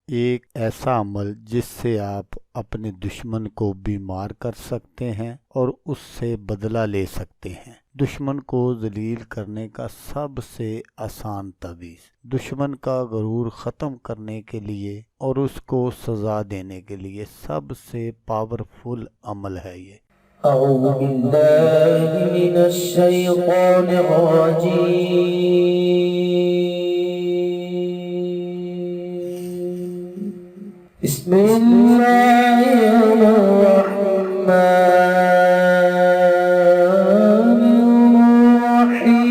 ایک ایسا عمل جس سے آپ اپنے دشمن کو بیمار کر سکتے ہیں اور اس سے بدلہ لے سکتے ہیں۔ دشمن کو ذلیل کرنے کا سب سے آسان تعویذ، دشمن کا غرور ختم کرنے کے لیے اور اس کو سزا دینے کے لیے سب سے پاورفل عمل ہے یہ۔ اعوذ باللہ من الشیطان الرجیم، بسم اللہ الرحمن الرحیم۔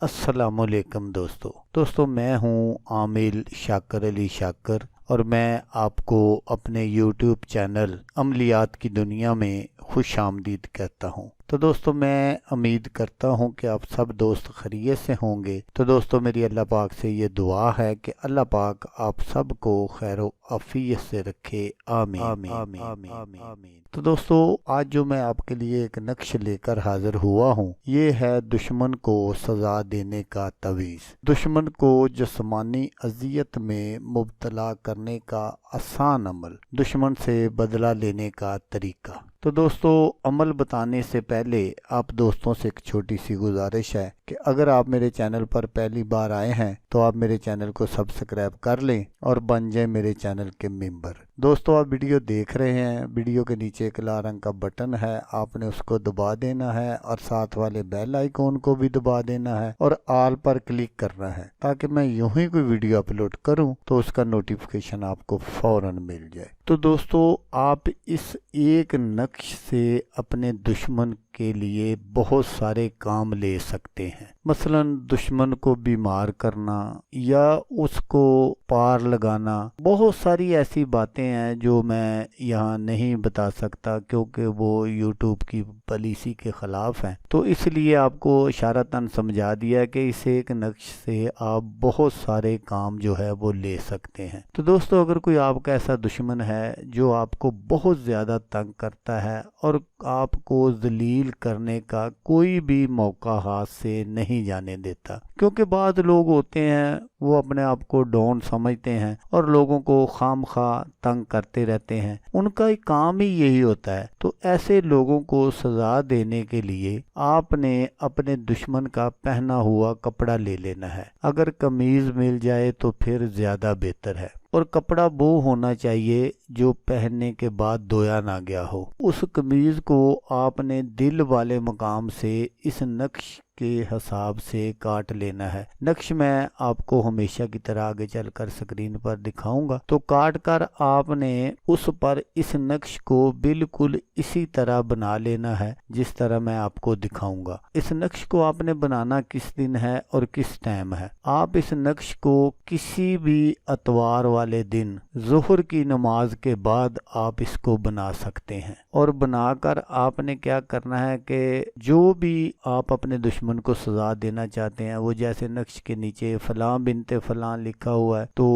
السلام علیکم دوستو میں ہوں عامل شاکر علی شاکر اور میں آپ کو اپنے یوٹیوب چینل عملیات کی دنیا میں خوش آمدید کہتا ہوں۔ تو دوستو میں امید کرتا ہوں کہ آپ سب دوست خیریت سے ہوں گے۔ تو دوستو میری اللہ پاک سے یہ دعا ہے کہ اللہ پاک آپ سب کو خیر و عافیت سے رکھے، آمین آمین آمین آمین۔ تو دوستو آج جو میں آپ کے لیے ایک نقش لے کر حاضر ہوا ہوں، یہ ہے دشمن کو سزا دینے کا تعویذ، دشمن کو جسمانی اذیت میں مبتلا کرنے کا آسان عمل، دشمن سے بدلہ لینے کا طریقہ۔ تو دوستو عمل بتانے سے پہلے آپ دوستوں سے ایک چھوٹی سی گزارش ہے کہ اگر آپ میرے چینل پر پہلی بار آئے ہیں تو آپ میرے چینل کو سبسکرائب کر لیں اور بن جائیں میرے چینل کے ممبر۔ دوستو آپ ویڈیو دیکھ رہے ہیں، ویڈیو کے نیچے ایک لال رنگ کا بٹن ہے، آپ نے اس کو دبا دینا ہے اور ساتھ والے بیل آئیکن کو بھی دبا دینا ہے اور آل پر کلک کرنا ہے تاکہ میں یوں ہی کوئی ویڈیو اپلوڈ کروں تو اس کا نوٹیفیکیشن آپ کو فوراً مل جائے۔ تو دوستو آپ اس ایک نقش سے اپنے دشمن کے لیے بہت سارے کام لے سکتے ہیں، مثلا دشمن کو بیمار کرنا یا اس کو پار لگانا، بہت ساری ایسی باتیں ہیں جو میں یہاں نہیں بتا سکتا کیونکہ وہ یوٹیوب کی پالیسی کے خلاف ہیں، تو اس لیے آپ کو اشارتاً سمجھا دیا کہ اس ایک نقش سے آپ بہت سارے کام جو ہے وہ لے سکتے ہیں۔ تو دوستو اگر کوئی آپ کا ایسا دشمن ہے جو آپ کو بہت زیادہ تنگ کرتا ہے اور آپ کو ذلیل کرنے کا کوئی بھی موقع ہاتھ سے نہیں جانے دیتا، کیونکہ بعض لوگ ہوتے ہیں وہ اپنے آپ کو ڈون سمجھتے ہیں اور لوگوں کو خام خواہ تنگ کرتے رہتے ہیں، ان کا ایک کام ہی یہی ہوتا ہے۔ تو ایسے لوگوں کو سزا دینے کے لیے آپ نے اپنے دشمن کا پہنا ہوا کپڑا لے لینا ہے، اگر قمیض مل جائے تو پھر زیادہ بہتر ہے، اور کپڑا وہ ہونا چاہیے جو پہننے کے بعد دھویا نہ گیا ہو۔ اس قمیض کو آپ نے دل والے مقام سے اس نقش کے حساب سے کاٹ لینا ہے۔ نقش میں آپ کو ہمیشہ کی طرح آگے چل کر سکرین پر دکھاؤں گا، تو کاٹ کر آپ نے اس پر اس نقش کو بالکل اسی طرح بنا لینا ہے جس طرح میں آپ کو دکھاؤں گا۔ اس نقش کو آپ نے بنانا کس دن ہے اور کس ٹائم ہے؟ آپ اس نقش کو کسی بھی اتوار والے دن ظہر کی نماز کے بعد آپ اس کو بنا سکتے ہیں، اور بنا کر آپ نے کیا کرنا ہے کہ جو بھی آپ اپنے دشمن کو سزا دینا چاہتے ہیں، وہ جیسے نقش کے نیچے فلاں بنت فلاں لکھا ہوا ہے، تو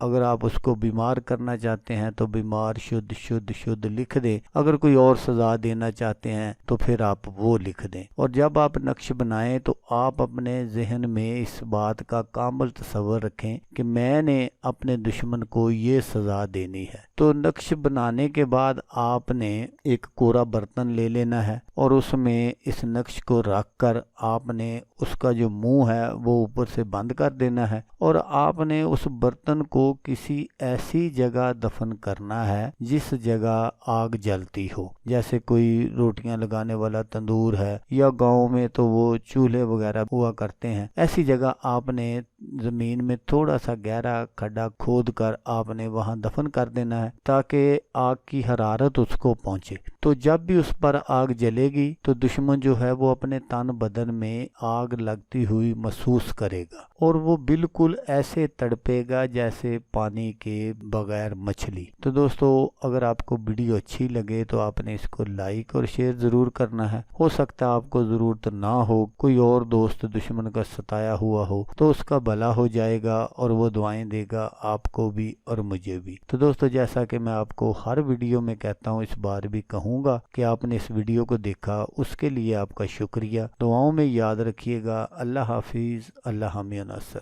اگر آپ اس کو بیمار کرنا چاہتے ہیں تو بیمار شد شد شد لکھ دیں، اگر کوئی اور سزا دینا چاہتے ہیں تو پھر آپ وہ لکھ دیں۔ اور جب آپ نقش بنائیں تو آپ اپنے ذہن میں اس بات کا کامل تصور رکھیں کہ میں نے اپنے دشمن کو یہ سزا دینی ہے۔ تو نقش بنانے کے بعد آپ نے ایک کوڑا برتن لے لینا ہے اور اس میں اس نقش کو رکھ کر آپ نے اس کا جو منہ ہے وہ اوپر سے بند کر دینا ہے، اور آپ نے اس برتن کو کسی ایسی جگہ دفن کرنا ہے جس جگہ آگ جلتی ہو، جیسے کوئی روٹیاں لگانے والا تندور ہے، یا گاؤں میں تو وہ چولہے وغیرہ ہوا کرتے ہیں، ایسی جگہ آپ نے زمین میں تھوڑا سا گہرا کھڈا کھود کر آپ نے وہاں دفن کر دینا ہے تاکہ آگ کی حرارت اس کو پہنچے۔ تو جب بھی اس پر آگ جلے گی تو دشمن جو ہے وہ اپنے تن بدن میں آگ لگتی ہوئی محسوس کرے گا، اور وہ بالکل بالکل ایسے تڑپے گا جیسے پانی کے بغیر مچھلی۔ تو دوستو اگر آپ کو ویڈیو اچھی لگے تو آپ نے اس کو لائک اور شیئر ضرور کرنا ہے۔ ہو سکتا ہے آپ کو ضرورت نہ ہو، کوئی اور دوست دشمن کا ستایا ہوا ہو تو اس کا بھلا ہو جائے گا اور وہ دعائیں دے گا آپ کو بھی اور مجھے بھی۔ تو دوستو جیسا کہ میں آپ کو ہر ویڈیو میں کہتا ہوں، اس بار بھی کہوں گا کہ آپ نے اس ویڈیو کو دیکھا، اس کے لیے آپ کا شکریہ۔ دعاؤں میں یاد رکھیے گا۔ اللہ حافظ، اللہ حامی و ناصر۔